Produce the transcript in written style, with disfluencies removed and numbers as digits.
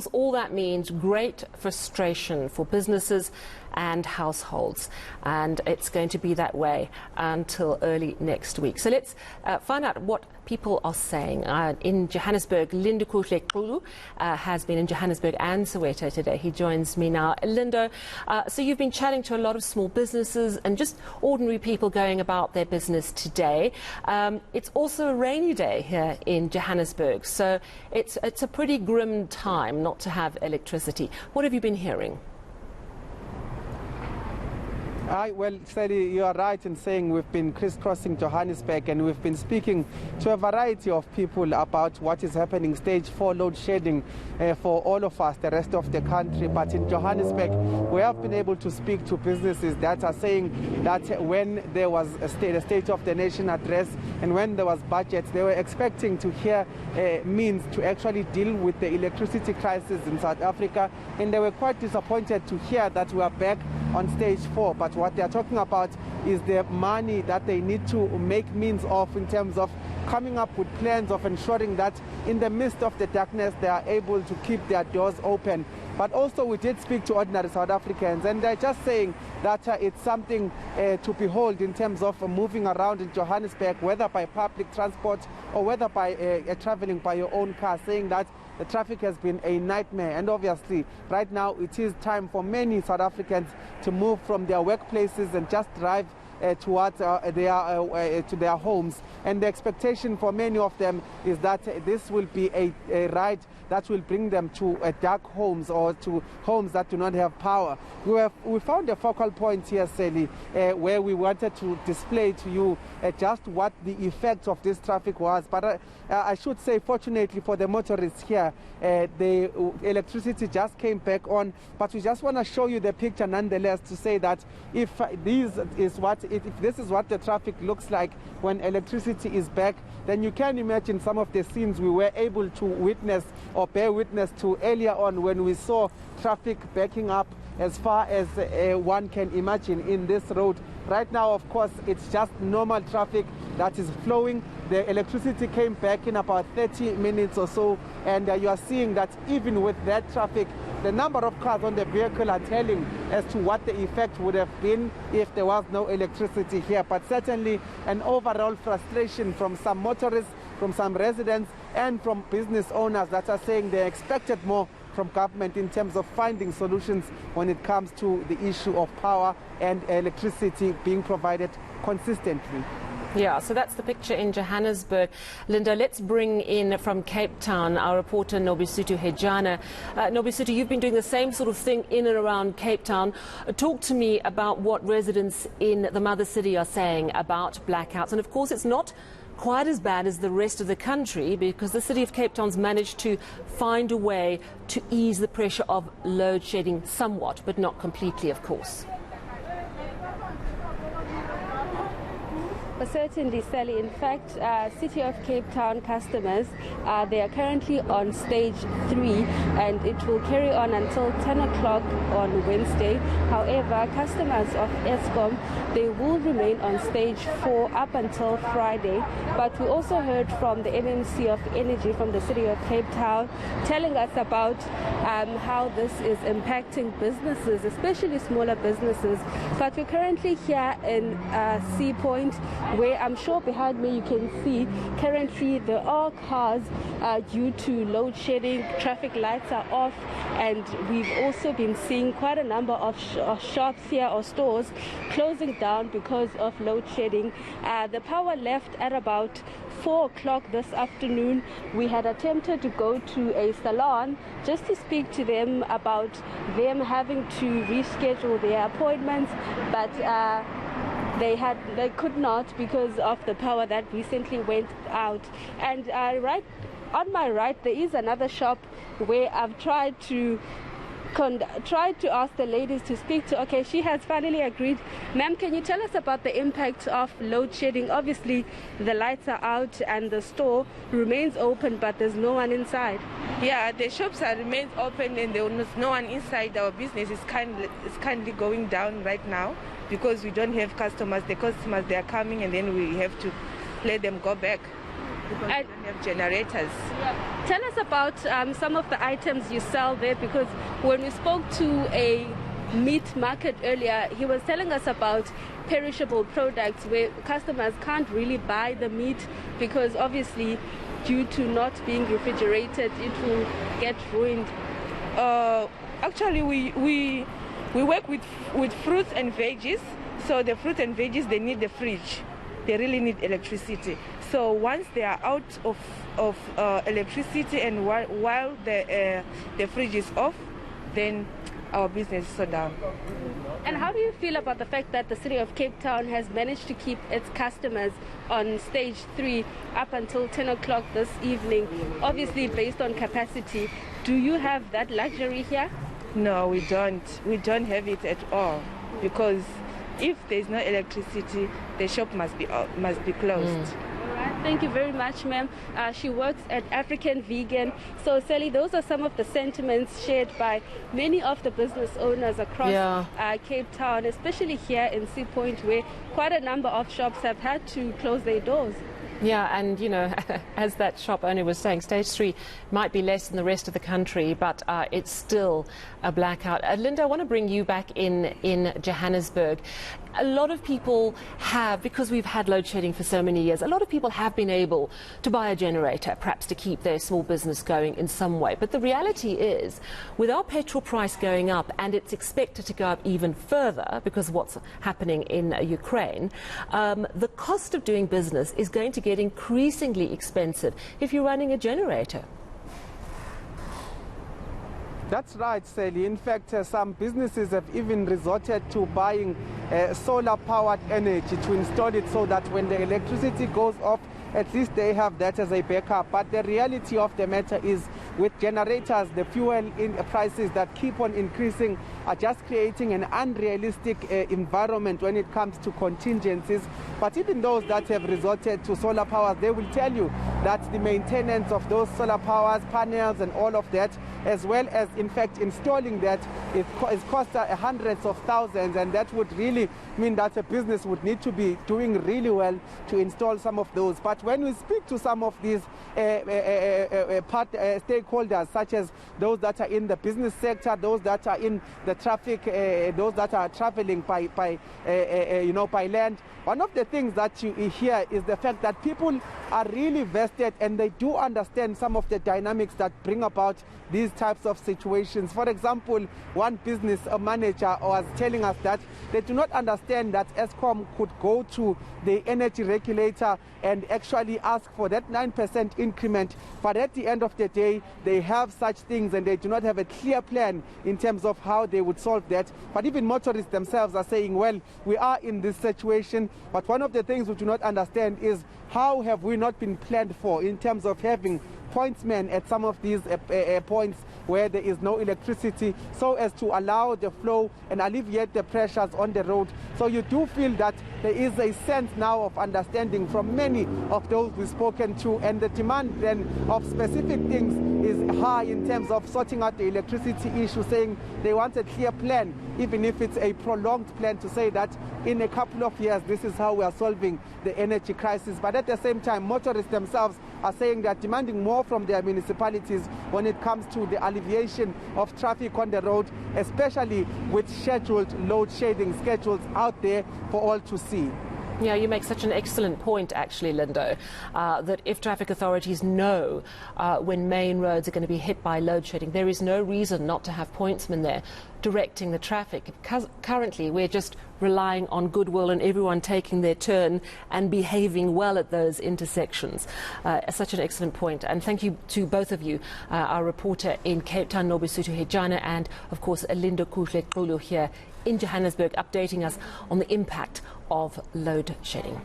All that means great frustration for businesses and households, and it's going to be that way until early next week. So let's find out what people are saying. In Johannesburg, Lindokuhle has been in Johannesburg and Soweto today. He joins me now. Lindo, so you've been chatting to a lot of small businesses and just ordinary people going about their business today. It's also a rainy day here in Johannesburg, so it's a pretty grim time not to have electricity. What have you been hearing? Well, Sally, you are right in saying we've been crisscrossing Johannesburg and we've been speaking to a variety of people about what is happening, stage 4 load shedding for all of us, the rest of the country. But in Johannesburg, we have been able to speak to businesses that are saying that when there was a State of the Nation address and when there was budgets, they were expecting to hear means to actually deal with the electricity crisis in South Africa. And they were quite disappointed to hear that we are back on stage 4. But what they are talking about is the money that they need to make means of in terms of coming up with plans of ensuring that in the midst of the darkness they are able to keep their doors open. But also we did speak to ordinary South Africans, and they're just saying that it's something to behold in terms of moving around in Johannesburg, whether by public transport or whether by traveling by your own car, saying that the traffic has been a nightmare. And obviously right now it is time for many South Africans to move from their workplaces and just drive towards to their homes. And the expectation for many of them is that this will be a ride that will bring them to dark homes or to homes that do not have power. We found a focal point here, Sally, where we wanted to display to you just what the effect of this traffic was. But I should say, fortunately for the motorists here, the electricity just came back on. But we just want to show you the picture nonetheless to say that if this is what the traffic looks like when electricity is back, then you can imagine some of the scenes we were able to witness or bear witness to earlier on when we saw traffic backing up as far as one can imagine in this road. Right now, of course, it's just normal traffic that is flowing. The electricity came back in about 30 minutes or so, and you are seeing that even with that traffic, the number of cars on the vehicle are telling as to what the effect would have been if there was no electricity here. But certainly an overall frustration from some motorists, from some residents, and from business owners that are saying they expected more from government in terms of finding solutions when it comes to the issue of power and electricity being provided consistently. Yeah, so that's the picture in Johannesburg. Linda, let's bring in from Cape Town our reporter Nobesuthu Hejana. Nobesuthu, you've been doing the same sort of thing in and around Cape Town. Talk to me about what residents in the mother city are saying about blackouts. And of course, it's not quite as bad as the rest of the country because the city of Cape Town's managed to find a way to ease the pressure of load shedding somewhat, but not completely, of course. Certainly, Sally. In fact, City of Cape Town customers, they are currently on stage 3 and it will carry on until 10 o'clock on Wednesday. However, customers of Eskom, they will remain on stage 4 up until Friday. But we also heard from the MMC of Energy from the City of Cape Town telling us about how this is impacting businesses, especially smaller businesses. But we're currently here in Sea Point, where I'm sure behind me you can see currently there are cars due to load shedding, traffic lights are off, and we've also been seeing quite a number of shops here or stores closing down because of load shedding. The power left at about 4 o'clock this afternoon. We had attempted to go to a salon just to speak to them about them having to reschedule their appointments, but they could not because of the power that recently went out. And right on my right there is another shop where I've tried to ask the ladies to speak to. Okay, she has finally agreed. Ma'am, can you tell us about the impact of load shedding? Obviously the lights are out and the store remains open, but there's no one inside. Yeah, the shops remain open and there's no one inside. Our business is kindly going down right now because we don't have customers. The customers, they are coming and then we have to let them go back because we don't have generators. Tell us about some of the items you sell there, because when we spoke to a meat market earlier, he was telling us about perishable products where customers can't really buy the meat because obviously due to not being refrigerated it will get ruined. Actually we work with fruits and veggies, so the fruit and veggies, they need the fridge, they really need electricity. So once they are out of electricity and while the fridge is off, then our business is so down. And how do you feel about the fact that the city of Cape Town has managed to keep its customers on stage 3 up until 10 o'clock this evening, obviously based on capacity? Do you have that luxury here? No, we don't. We don't have it at all, because if there's no electricity, the shop must be closed. All right, thank you very much, ma'am. She works at African Vegan. So, Sally, those are some of the sentiments shared by many of the business owners across Cape Town, especially here in Sea Point, where quite a number of shops have had to close their doors. Yeah, and you know, as that shop owner was saying, stage 3 might be less than the rest of the country, but it's still a blackout. Linda, I want to bring you back in Johannesburg. A lot of people have, because we've had load shedding for so many years, a lot of people have been able to buy a generator, perhaps to keep their small business going in some way. But the reality is, with our petrol price going up, and it's expected to go up even further because of what's happening in Ukraine, the cost of doing business is going to get increasingly expensive if you're running a generator. That's right, Sally. In fact, some businesses have even resorted to buying solar-powered energy to install it so that when the electricity goes off, at least they have that as a backup. But the reality of the matter is, with generators, the fuel prices that keep on increasing are just creating an unrealistic environment when it comes to contingencies. But even those that have resorted to solar powers, they will tell you that the maintenance of those solar powers, panels and all of that, as well as in fact installing that, is cost hundreds of thousands, and that would really mean that a business would need to be doing really well to install some of those. But when we speak to some of these stakeholders, such as those that are in the business sector, those that are in the traffic, those that are traveling by land, one of the things that you hear is the fact that people are really vested and they do understand some of the dynamics that bring about these types of situations. For example, one business manager was telling us that they do not understand that Eskom could go to the energy regulator and actually ask for that 9% increment, but at the end of the day they have such things and they do not have a clear plan in terms of how they would solve that. But even motorists themselves are saying, well, we are in this situation, but one of the things we do not understand is how have we not been planned for in terms of having pointsmen at some of these points where there is no electricity, so as to allow the flow and alleviate the pressures on the road. So you do feel that there is a sense now of understanding from many of those we've spoken to, and the demand then of specific things is high in terms of sorting out the electricity issue, saying they want a clear plan, even if it's a prolonged plan, to say that in a couple of years this is how we are solving the energy crisis. But at the same time, motorists themselves are saying they are demanding more from their municipalities when it comes to the alleviation of traffic on the road, especially with scheduled load shedding schedules out there for all to see. Yeah, you make such an excellent point, actually, Lindo, that if traffic authorities know when main roads are going to be hit by load shedding, there is no reason not to have pointsmen there directing the traffic. Because currently, we're just relying on goodwill and everyone taking their turn and behaving well at those intersections. Such an excellent point. And thank you to both of you, our reporter in Cape Town, Nobesuthu Hejana, and, of course, Lindokuhle here in Johannesburg, updating us on the impact of load shedding.